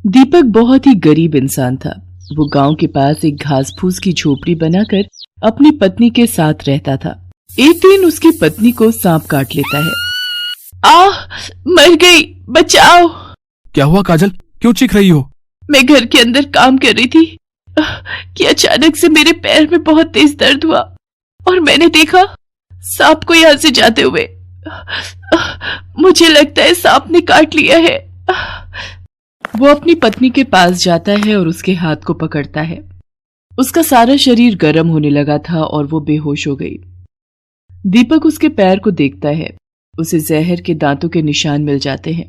दीपक बहुत ही गरीब इंसान था। वो गांव के पास एक घास फूस की झोपड़ी बनाकर अपनी पत्नी के साथ रहता था। एक दिन उसकी पत्नी को सांप काट लेता है। आह, मर गई, बचाओ। क्या हुआ काजल, क्यों चीख रही हो? मैं घर के अंदर काम कर रही थी कि अचानक से मेरे पैर में बहुत तेज दर्द हुआ और मैंने देखा सांप को यहाँ से जाते हुए। मुझे लगता है सांप ने काट लिया है। वो अपनी पत्नी के पास जाता है और उसके हाथ को पकड़ता है। उसका सारा शरीर गर्म होने लगा था और वो बेहोश हो गई। दीपक उसके पैर को देखता है। उसे जहर के दांतों के निशान मिल जाते हैं।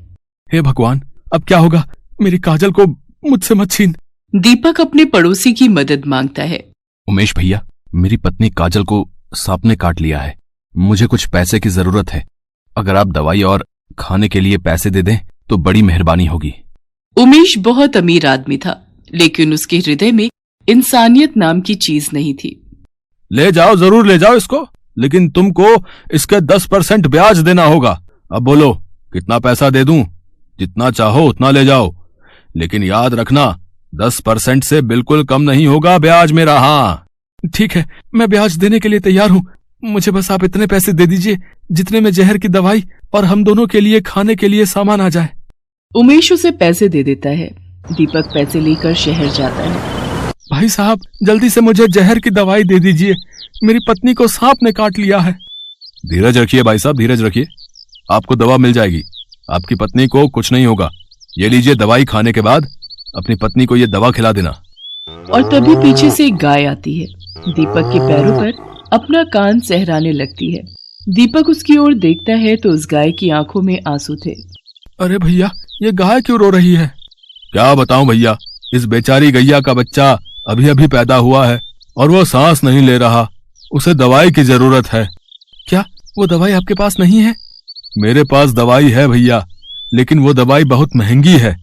हे भगवान, अब क्या होगा? मेरी काजल को मुझसे मत छीन। दीपक अपने पड़ोसी की मदद मांगता है। उमेश भैया, मेरी पत्नी काजल को सांप ने काट लिया है। मुझे कुछ पैसे की जरूरत है। अगर आप दवाई और खाने के लिए पैसे दे दें तो बड़ी मेहरबानी होगी। उमेश बहुत अमीर आदमी था, लेकिन उसके हृदय में इंसानियत नाम की चीज नहीं थी। ले जाओ, जरूर ले जाओ इसको, लेकिन तुमको इसके 10% ब्याज देना होगा। अब बोलो, कितना पैसा दे दूं? जितना चाहो उतना ले जाओ, लेकिन याद रखना 10% से बिल्कुल कम नहीं होगा ब्याज मेरा। हाँ ठीक है, मैं ब्याज देने के लिए तैयार हूँ। मुझे बस आप इतने पैसे दे दीजिए जितने में जहर की दवाई और हम दोनों के लिए खाने के लिए सामान आ जाए। उमेश उसे पैसे दे देता है। दीपक पैसे लेकर शहर जाता है। भाई साहब, जल्दी से मुझे जहर की दवाई दे दीजिए, मेरी पत्नी को सांप ने काट लिया है। धीरज रखिए भाई साहब, धीरज रखिए, आपको दवा मिल जाएगी। आपकी पत्नी को कुछ नहीं होगा। ये लीजिए दवाई, खाने के बाद अपनी पत्नी को ये दवा खिला देना। और तभी पीछे से एक गाय आती है। दीपक के पैरों पर अपना कान सहराने लगती है। दीपक उसकी ओर देखता है तो उस गाय की आंखों में आंसू थे। अरे भैया, ये गाय क्यों रो रही है? क्या बताऊं भैया, इस बेचारी गैया का बच्चा अभी अभी पैदा हुआ है और वो सांस नहीं ले रहा। उसे दवाई की जरूरत है। क्या वो दवाई आपके पास नहीं है? मेरे पास दवाई है भैया, लेकिन वो दवाई बहुत महंगी है।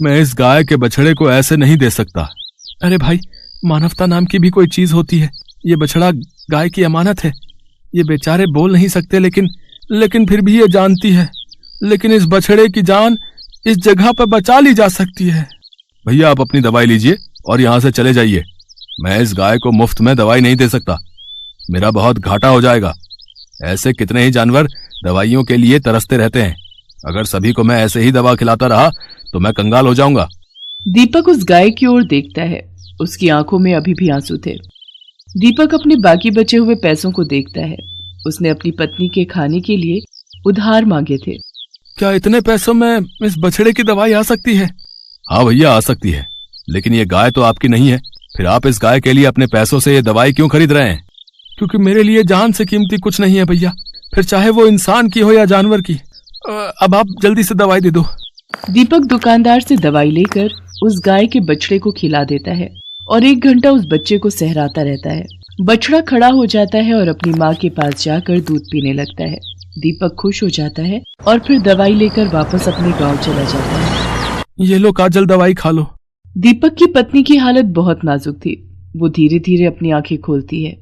मैं इस गाय के बछड़े को ऐसे नहीं दे सकता। अरे भाई, मानवता नाम की भी कोई चीज होती है। ये बछड़ा गाय की अमानत है। ये बेचारे बोल नहीं सकते, लेकिन फिर भी ये जानती है। लेकिन इस बछड़े की जान इस जगह पर बचा ली जा सकती है। भैया, आप अपनी दवाई लीजिए और यहाँ से चले जाइए। मैं इस गाय को मुफ्त में दवाई नहीं दे सकता, मेरा बहुत घाटा हो जाएगा। ऐसे कितने ही जानवर दवाइयों के लिए तरसते रहते हैं। अगर सभी को मैं ऐसे ही दवा खिलाता रहा तो मैं कंगाल हो जाऊंगा। दीपक उस गाय की ओर देखता है। उसकी आंखों में अभी भी आंसू थे। दीपक अपने बाकी बचे हुए पैसों को देखता है। उसने अपनी पत्नी के खाने के लिए उधार मांगे थे। क्या इतने पैसों में इस बछड़े की दवाई आ सकती है? हाँ भैया, आ सकती है, लेकिन ये गाय तो आपकी नहीं है। फिर आप इस गाय के लिए अपने पैसों से ये दवाई क्यों खरीद रहे हैं? क्योंकि मेरे लिए जान से कीमती कुछ नहीं है भैया, फिर चाहे वो इंसान की हो या जानवर की। अब आप जल्दी से दवाई दे दो। दीपक दुकानदार से दवाई लेकर उस गाय के बछड़े को खिला देता है और 1 घंटा उस बच्चे को सहराता रहता है। बछड़ा खड़ा हो जाता है और अपनी माँ के पास जाकर दूध पीने लगता है। दीपक खुश हो जाता है और फिर दवाई लेकर वापस अपने गांव चला जाता है। ये लो काजल, दवाई खा लो। दीपक की पत्नी की हालत बहुत नाजुक थी। वो धीरे धीरे अपनी आंखें खोलती है।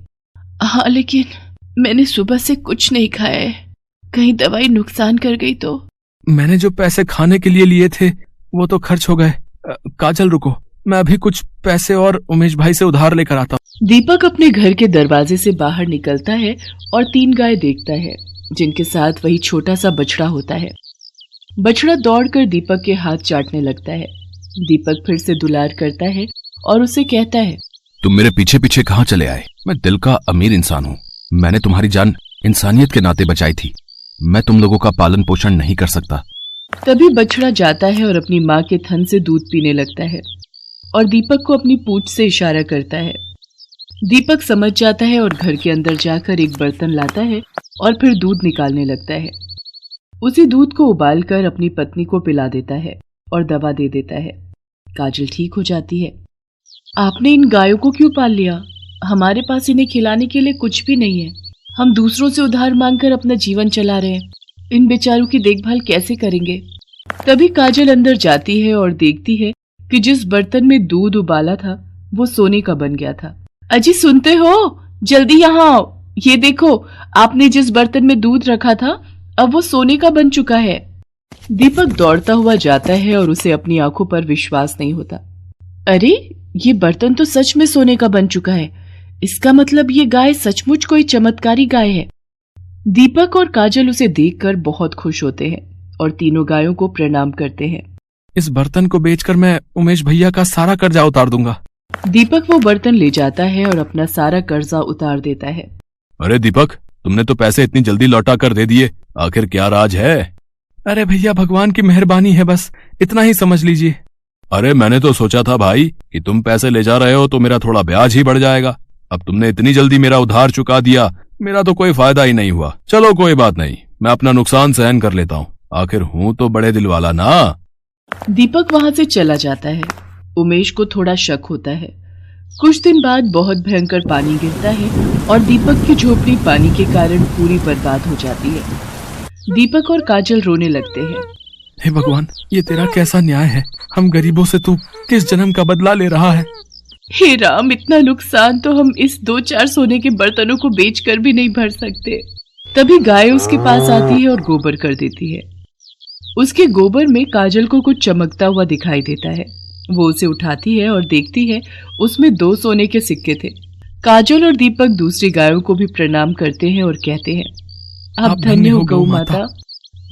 हाँ, लेकिन मैंने सुबह से कुछ नहीं खाया है। कहीं दवाई नुकसान कर गई तो? मैंने जो पैसे खाने के लिए लिए थे वो तो खर्च हो गए। काजल रुको, मैं अभी कुछ पैसे और उमेश भाई से उधार लेकर आता हूँ। दीपक अपने घर के दरवाजे से बाहर निकलता है और 3 गाय देखता है, जिनके साथ वही छोटा सा बछड़ा होता है। बछड़ा दौड़कर दीपक के हाथ चाटने लगता है। दीपक फिर से दुलार करता है और उसे कहता है, तुम मेरे पीछे पीछे कहाँ चले आए? मैं दिल का अमीर इंसान हूँ। मैंने तुम्हारी जान इंसानियत के नाते बचाई थी। मैं तुम लोगों का पालन पोषण नहीं कर सकता। तभी बछड़ा जाता है और अपनी माँ के थन से दूध पीने लगता है और दीपक को अपनी पूंछ से इशारा करता है। दीपक समझ जाता है और घर के अंदर जाकर एक बर्तन लाता है और फिर दूध निकालने लगता है। उसी दूध को उबालकर अपनी पत्नी को पिला देता है और दवा दे देता है। काजल ठीक हो जाती है। आपने इन गायों को क्यों पाल लिया? हमारे पास इन्हें खिलाने के लिए कुछ भी नहीं है। हम दूसरों से उधार मांगकर अपना जीवन चला रहे हैं। इन बेचारों की देखभाल कैसे करेंगे? तभी काजल अंदर जाती है और देखती है कि जिस बर्तन में दूध उबाला था वो सोने का बन गया था। अजी, सुनते हो? जल्दी यहाँ आओ। ये देखो, आपने जिस बर्तन में दूध रखा था अब वो सोने का बन चुका है। दीपक दौड़ता हुआ जाता है और उसे अपनी आंखों पर विश्वास नहीं होता। अरे, ये बर्तन तो सच में सोने का बन चुका है। इसका मतलब ये गाय सचमुच कोई चमत्कारी गाय है। दीपक और काजल उसे देखकर बहुत खुश होते हैं और तीनों गायों को प्रणाम करते हैं। इस बर्तन को बेचकर मैं उमेश भैया का सारा कर्जा उतार दूंगा। दीपक वो बर्तन ले जाता है और अपना सारा कर्जा उतार देता है। अरे दीपक, तुमने तो पैसे इतनी जल्दी लौटा कर दे दिए, आखिर क्या राज है? अरे भैया, भगवान की मेहरबानी है, बस इतना ही समझ लीजिए। अरे मैंने तो सोचा था भाई कि तुम पैसे ले जा रहे हो तो मेरा थोड़ा ब्याज ही बढ़ जाएगा। अब तुमने इतनी जल्दी मेरा उधार चुका दिया, मेरा तो कोई फायदा ही नहीं हुआ। चलो कोई बात नहीं, मैं अपना नुकसान सहन कर लेता हूँ, आखिर हूँ तो बड़े दिल वाला ना। दीपक वहां से चला जाता है। उमेश को थोड़ा शक होता है। कुछ दिन बाद बहुत भयंकर पानी गिरता है और दीपक की झोपड़ी पानी के कारण पूरी बर्बाद हो जाती है। दीपक और काजल रोने लगते हैं। हे भगवान, ये तेरा कैसा न्याय है? हम गरीबों से तू किस जन्म का बदला ले रहा है? हे राम, इतना नुकसान तो हम इस 2-4 सोने के बर्तनों को बेचकर भी नहीं भर सकते। तभी गाय उसके पास आती है और गोबर कर देती है। उसके गोबर में काजल को कुछ चमकता हुआ दिखाई देता है। वो उसे उठाती है और देखती है, उसमें 2 सोने के सिक्के थे। काजल और दीपक दूसरी गायों को भी प्रणाम करते हैं और कहते हैं, आप धन्य हो गौ माता।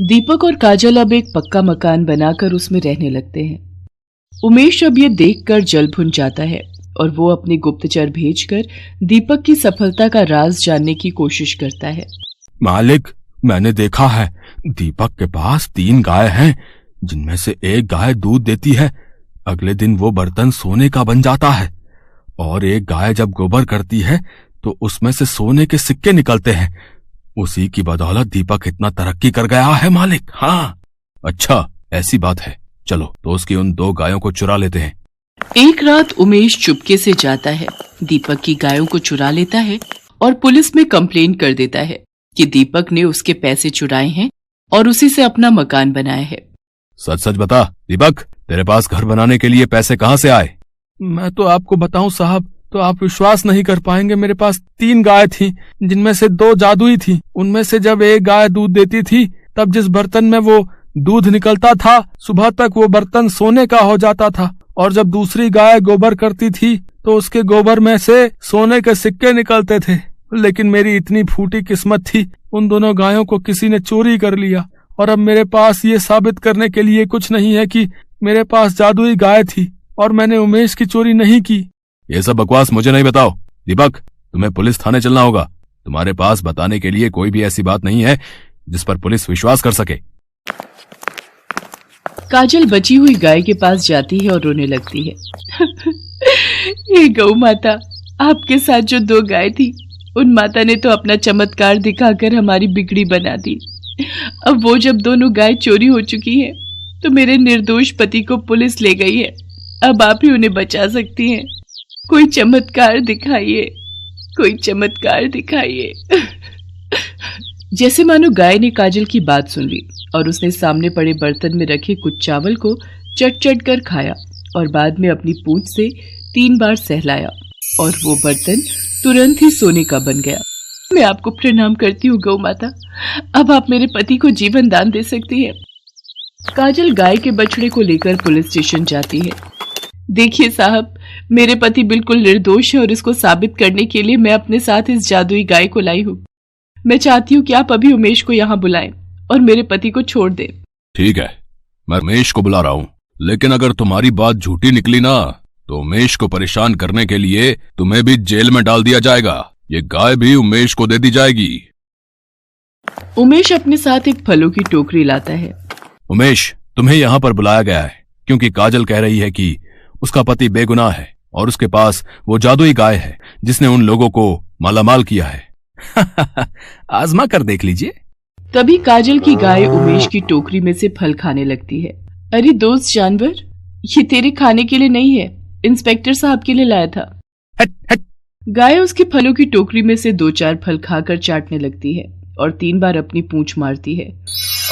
दीपक और काजल अब एक पक्का मकान बनाकर उसमें रहने लगते हैं। उमेश अब ये देखकर जल भुन जाता है और वो अपने गुप्तचर भेजकर दीपक की सफलता का राज जानने की कोशिश करता है। मालिक, मैंने देखा है दीपक के पास 3 गाय हैं, जिनमें से एक गाय दूध देती है। अगले दिन वो बर्तन सोने का बन जाता है और एक गाय जब गोबर करती है तो उसमें से सोने के सिक्के निकलते हैं। उसी की बदौलत दीपक इतना तरक्की कर गया है मालिक। हाँ, अच्छा ऐसी बात है, चलो तो उसकी उन 2 गायों को चुरा लेते हैं। एक रात उमेश चुपके से जाता है, दीपक की गायों को चुरा लेता है और पुलिस में कंप्लेन कर देता है कि दीपक ने उसके पैसे चुराए हैं और उसी से अपना मकान बनाया है। सच सच बता दीपक, तेरे पास घर बनाने के लिए पैसे कहाँ से आए? मैं तो आपको बताऊं साहब तो आप विश्वास नहीं कर पाएंगे। मेरे पास 3 गाय थी, जिनमें से 2 जादुई थी। उनमें से जब एक गाय दूध देती थी, तब जिस बर्तन में वो दूध निकलता था, सुबह तक वो बर्तन सोने का हो जाता था। और जब दूसरी गाय गोबर करती थी तो उसके गोबर में से सोने के सिक्के निकलते थे। लेकिन मेरी इतनी फूटी किस्मत थी, उन दोनों गायों को किसी ने चोरी कर लिया और अब मेरे पास ये साबित करने के लिए कुछ नहीं है कि मेरे पास जादुई गाय थी और मैंने उमेश की चोरी नहीं की। ये सब बकवास मुझे नहीं बताओ दीपक, तुम्हें पुलिस थाने चलना होगा। तुम्हारे पास बताने के लिए कोई भी ऐसी बात नहीं है जिस पर पुलिस विश्वास कर सके। काजल बची हुई गाय के पास जाती है और रोने लगती है। ये गौ माता, आपके साथ जो 2 गाय थी, उन माता ने तो अपना चमत्कार दिखाकर हमारी बिगड़ी बना दी। अब वो जब दोनों गाय चोरी हो चुकी है तो मेरे निर्दोष पति को पुलिस ले गई है। अब आप ही उन्हें बचा सकती हैं। कोई चमत्कार दिखाइए, कोई चमत्कार दिखाइए। जैसे मानो गाय ने काजल की बात सुन ली और उसने सामने पड़े बर्तन में रखे कुछ चावल को चट चट कर खाया और बाद में अपनी पूंछ से 3 बार सहलाया और वो बर्तन तुरंत ही सोने का बन गया। मैं आपको प्रणाम करती हूँ गौ माता, अब आप मेरे पति को जीवन दान दे सकती हैं। काजल गाय के बछड़े को लेकर पुलिस स्टेशन जाती है। देखिए साहब, मेरे पति बिल्कुल निर्दोष है और इसको साबित करने के लिए मैं अपने साथ इस जादुई गाय को लाई हूँ। मैं चाहती हूँ कि आप अभी उमेश को यहाँ बुलाएं और मेरे पति को छोड़ दें। ठीक है, मैं उमेश को बुला रहा हूँ, लेकिन अगर तुम्हारी बात झूठी निकली ना तो उमेश को परेशान करने के लिए तुम्हें भी जेल में डाल दिया जाएगा। ये गाय भी उमेश को दे दी जाएगी। उमेश अपने साथ एक फलों की टोकरी लाता है। उमेश, तुम्हें यहाँ पर बुलाया गया है क्योंकि काजल कह रही है कि उसका पति बेगुनाह है और उसके पास वो जादुई गाय है जिसने उन लोगों को मालामाल किया है। आजमा कर देख लीजिए। तभी काजल की गाय उमेश की टोकरी में से फल खाने लगती है। अरे दोस्त जानवर, ये तेरे खाने के लिए नहीं है, इंस्पेक्टर साहब के लिए लाया था। हट हट। गाय उसके फलों की टोकरी में से 2-4 फल खाकर चाटने लगती है और 3 बार अपनी पूंछ मारती है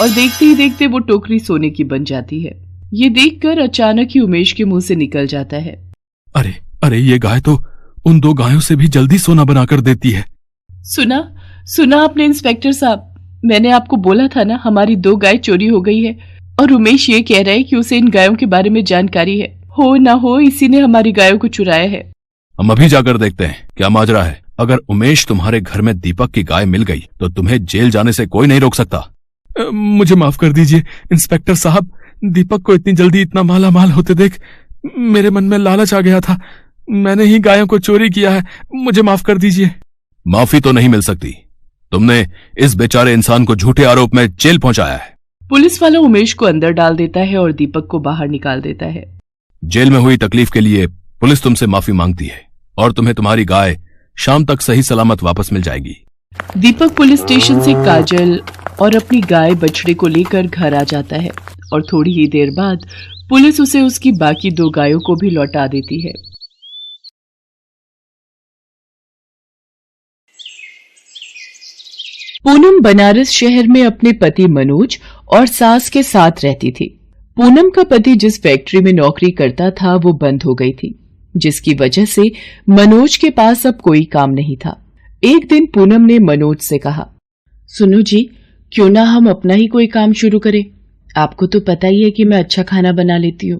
और देखते ही देखते वो टोकरी सोने की बन जाती है। ये देखकर अचानक ही उमेश के मुंह से निकल जाता है, अरे अरे, ये गाय तो उन 2 गायों से भी जल्दी सोना बनाकर देती है। सुना आपने इंस्पेक्टर साहब, मैंने आपको बोला था ना हमारी 2 गाय चोरी हो गई है। और उमेश ये कह रहा है कि उसे इन गायों के बारे में जानकारी है। हो ना हो इसी ने हमारी गायों को चुराया है। हम अभी जाकर देखते हैं क्या माजरा है। अगर उमेश तुम्हारे घर में दीपक की गाय मिल गई तो तुम्हें जेल जाने से कोई नहीं रोक सकता। मुझे माफ कर दीजिए इंस्पेक्टर साहब, दीपक को इतनी जल्दी इतना माला माल होते देख मेरे मन में लालच आ गया था। मैंने ही गायों को चोरी किया है, मुझे माफ कर दीजिए। माफी तो नहीं मिल सकती, तुमने इस बेचारे इंसान को झूठे आरोप में जेल पहुंचाया है। पुलिस वाला उमेश को अंदर डाल देता है और दीपक को बाहर निकाल देता है। जेल में हुई तकलीफ के लिए पुलिस तुमसे माफी मांगती है और तुम्हें तुम्हारी गाय शाम तक सही सलामत वापस मिल जाएगी। दीपक पुलिस स्टेशन से काजल और अपनी गाय बछड़े को लेकर घर आ जाता है और थोड़ी ही देर बाद पुलिस उसे उसकी बाकी 2 गायों को भी लौटा देती है। पूनम बनारस शहर में अपने पति मनोज और सास के साथ रहती थी। पूनम का पति जिस फैक्ट्री में नौकरी करता था वो बंद हो गई थी, जिसकी वजह से मनोज के पास अब कोई काम नहीं था। एक दिन पूनम ने मनोज से कहा, सुनो जी, क्यों ना हम अपना ही कोई काम शुरू करें। आपको तो पता ही है कि मैं अच्छा खाना बना लेती हूँ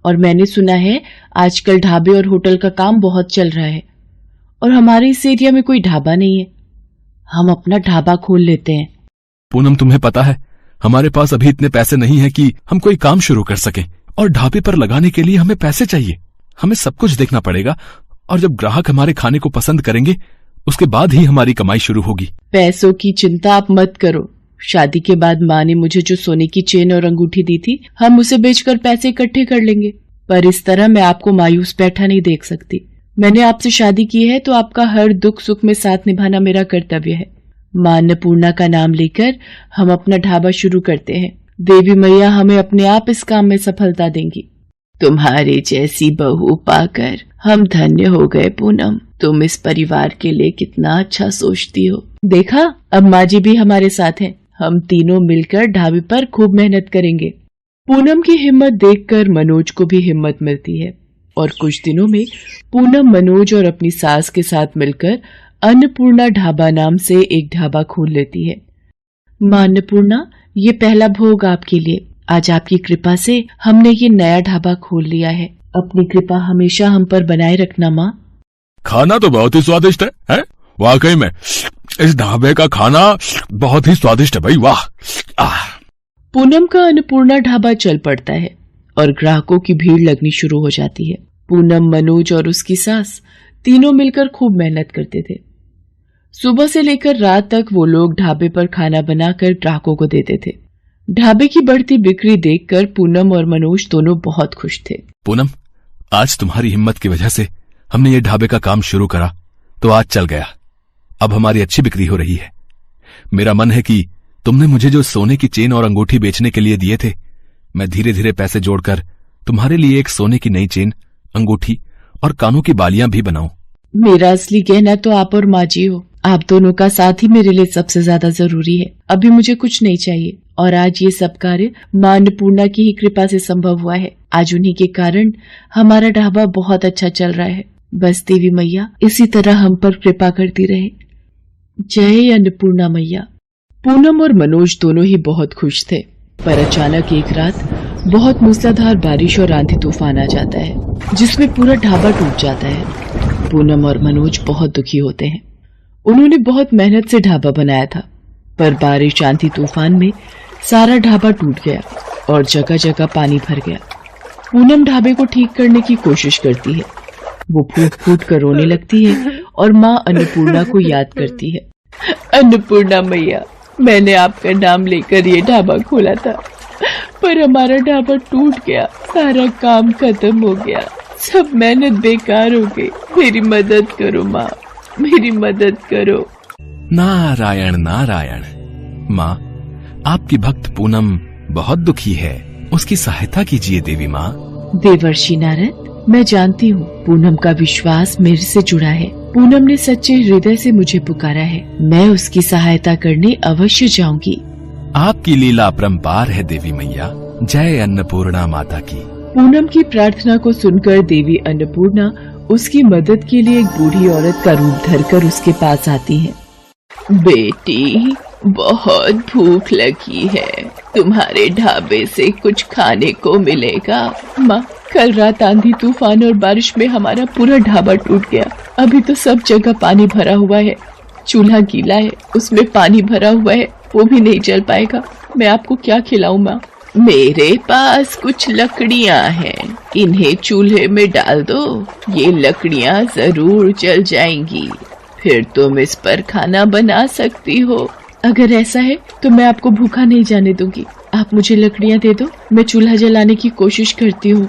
और मैंने सुना है आजकल ढाबे और होटल का काम बहुत चल रहा है और हमारे इस एरिया में कोई ढाबा नहीं है। हम अपना ढाबा खोल लेते हैं। पूनम तुम्हें पता है हमारे पास अभी इतने पैसे नहीं है कि हम कोई काम शुरू कर सकें और ढाबे पर लगाने के लिए हमें पैसे चाहिए। हमें सब कुछ देखना पड़ेगा और जब ग्राहक हमारे खाने को पसंद करेंगे उसके बाद ही हमारी कमाई शुरू होगी। पैसों की चिंता आप मत करो। शादी के बाद माँ ने मुझे जो सोने की चेन और अंगूठी दी थी, हम उसे बेचकर पैसे इकट्ठे कर लेंगे। पर इस तरह मैं आपको मायूस बैठा नहीं देख सकती। मैंने आपसे शादी की है तो आपका हर दुख सुख में साथ निभाना मेरा कर्तव्य है। माँ अन्नपूर्णा का नाम लेकर हम अपना ढाबा शुरू करते हैं। देवी मैया हमें अपने आप इस काम में सफलता देंगी। तुम्हारे जैसी बहू पाकर हम धन्य हो गए पूनम। तुम इस परिवार के लिए कितना अच्छा सोचती हो। देखा, अब माँ जी भी हमारे साथ हैं। हम तीनों मिलकर ढाबे पर खूब मेहनत करेंगे। पूनम की हिम्मत देखकर मनोज को भी हिम्मत मिलती है और कुछ दिनों में पूनम, मनोज और अपनी सास के साथ मिलकर अन्नपूर्णा ढाबा नाम से एक ढाबा खोल लेती है। माँ अन्नपूर्णा, ये पहला भोग आपके लिए। आज आपकी कृपा से हमने ये नया ढाबा खोल लिया है। अपनी कृपा हमेशा हम पर बनाए रखना माँ। खाना तो बहुत ही स्वादिष्ट है? वाकई में इस ढाबे का खाना बहुत ही स्वादिष्ट है भाई, वाह। पूनम का अन्नपूर्णा ढाबा चल पड़ता है और ग्राहकों की भीड़ लगनी शुरू हो जाती है। पूनम, मनोज और उसकी सास तीनों मिलकर खूब मेहनत करते थे। सुबह से लेकर रात तक वो लोग ढाबे पर खाना बनाकर ग्राहकों को देते थे। ढाबे की बढ़ती बिक्री देखकर पूनम और मनोज दोनों बहुत खुश थे। पूनम, आज तुम्हारी हिम्मत की वजह से हमने ये ढाबे का काम शुरू करा तो आज चल गया। अब हमारी अच्छी बिक्री हो रही है। मेरा मन है कि तुमने मुझे जो सोने की चेन और अंगूठी बेचने के लिए दिए थे, मैं धीरे धीरे पैसे जोड़कर तुम्हारे लिए एक सोने की नई चेन, अंगूठी और कानों की बालियां भी बनाऊं। मेरा असली गहना तो आप और माँ जी हो। आप दोनों का साथ ही मेरे लिए सबसे ज्यादा जरूरी है। अभी मुझे कुछ नहीं चाहिए और आज ये सब कार्य माँ अन्नपूर्णा की ही कृपा से संभव हुआ है। आज उन्हीं के कारण हमारा ढाबा बहुत अच्छा चल रहा है। बस देवी मैया इसी तरह हम पर कृपा करती रहे। जय अन्नपूर्णा मैया। पूनम और मनोज दोनों ही बहुत खुश थे, पर अचानक एक रात बहुत मूसलाधार बारिश और आंधी तूफान आ जाता है, जिसमें पूरा ढाबा टूट जाता है। पूनम और मनोज बहुत दुखी होते हैं। उन्होंने बहुत मेहनत से ढाबा बनाया था, पर बारिश, आंधी तूफान में सारा ढाबा टूट गया और जगह जगह पानी भर गया। पूनम ढाबे को ठीक करने की कोशिश करती है। वो फूट फूट कर रोने लगती है और माँ अन्नपूर्णा को याद करती है। अन्नपूर्णा मैया, मैंने आपका नाम लेकर ये ढाबा खोला था, पर हमारा ढाबा टूट गया, सारा काम खत्म हो गया, सब मेहनत बेकार हो गई। मेरी मदद करो माँ, मेरी मदद करो। नारायण नारायण। माँ, आपकी भक्त पूनम बहुत दुखी है, उसकी सहायता कीजिए देवी माँ। देवर्षि नारद, मैं जानती हूँ पूनम का विश्वास मेरे से जुड़ा है। पूनम ने सच्चे हृदय से मुझे पुकारा है। मैं उसकी सहायता करने अवश्य जाऊंगी। आपकी लीला अपरंपार है देवी मैया। जय अन्नपूर्णा माता की। पूनम की प्रार्थना को सुनकर देवी अन्नपूर्णा उसकी मदद के लिए एक बूढ़ी औरत का रूप धरकर उसके पास आती है। बेटी, बहुत भूख लगी है, तुम्हारे ढाबे से कुछ खाने को मिलेगा? माँ, कल रात आंधी तूफान और बारिश में हमारा पूरा ढाबा टूट गया। अभी तो सब जगह पानी भरा हुआ है, चूल्हा गीला है, उसमें पानी भरा हुआ है, वो भी नहीं जल पाएगा। मैं आपको क्या खिलाऊं माँ? मेरे पास कुछ लकड़ियाँ हैं, इन्हें चूल्हे में डाल दो, ये लकड़ियाँ जरूर जल जाएंगी, फिर तुम इस पर खाना बना सकती हो। अगर ऐसा है तो मैं आपको भूखा नहीं जाने दूंगी। आप मुझे लकड़ियाँ दे दो, मैं चूल्हा जलाने की कोशिश करती हूँ।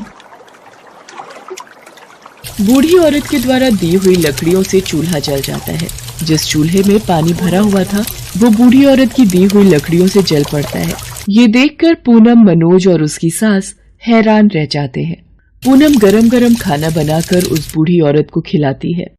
बूढ़ी औरत के द्वारा दी हुई लकड़ियों से चूल्हा जल जाता है। जिस चूल्हे में पानी भरा हुआ था वो बूढ़ी औरत की दी हुई लकड़ियों से जल पड़ता है। ये देखकर पूनम, मनोज और उसकी सास हैरान रह जाते हैं। पूनम गरम गरम खाना बनाकर उस बूढ़ी औरत को खिलाती है।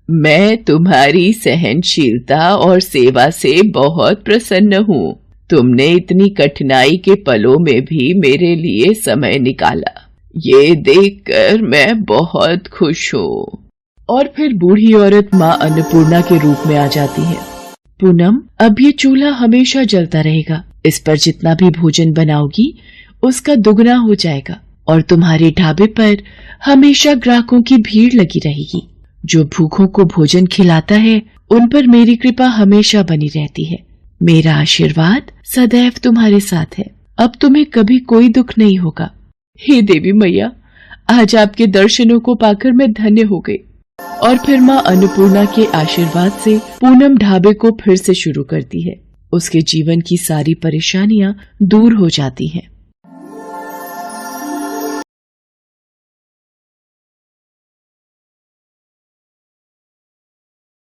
मैं तुम्हारी सहनशीलता और सेवा से बहुत प्रसन्न हूँ। तुमने इतनी कठिनाई के पलों में भी मेरे लिए समय निकाला, ये देखकर मैं बहुत खुश हूँ। और फिर बूढ़ी औरत माँ अन्नपूर्णा के रूप में आ जाती है। पूनम, अब ये चूल्हा हमेशा जलता रहेगा, इस पर जितना भी भोजन बनाओगी उसका दुगना हो जाएगा और तुम्हारे ढाबे पर हमेशा ग्राहकों की भीड़ लगी रहेगी। जो भूखों को भोजन खिलाता है उन पर मेरी कृपा हमेशा बनी रहती है। मेरा आशीर्वाद सदैव तुम्हारे साथ है। अब तुम्हें कभी कोई दुख नहीं होगा। हे देवी मैया, आज आपके दर्शनों को पाकर मैं धन्य हो गई। और फिर माँ अन्नपूर्णा के आशीर्वाद से पूनम ढाबे को फिर से शुरू करती है। उसके जीवन की सारी परेशानियां दूर हो जाती हैं।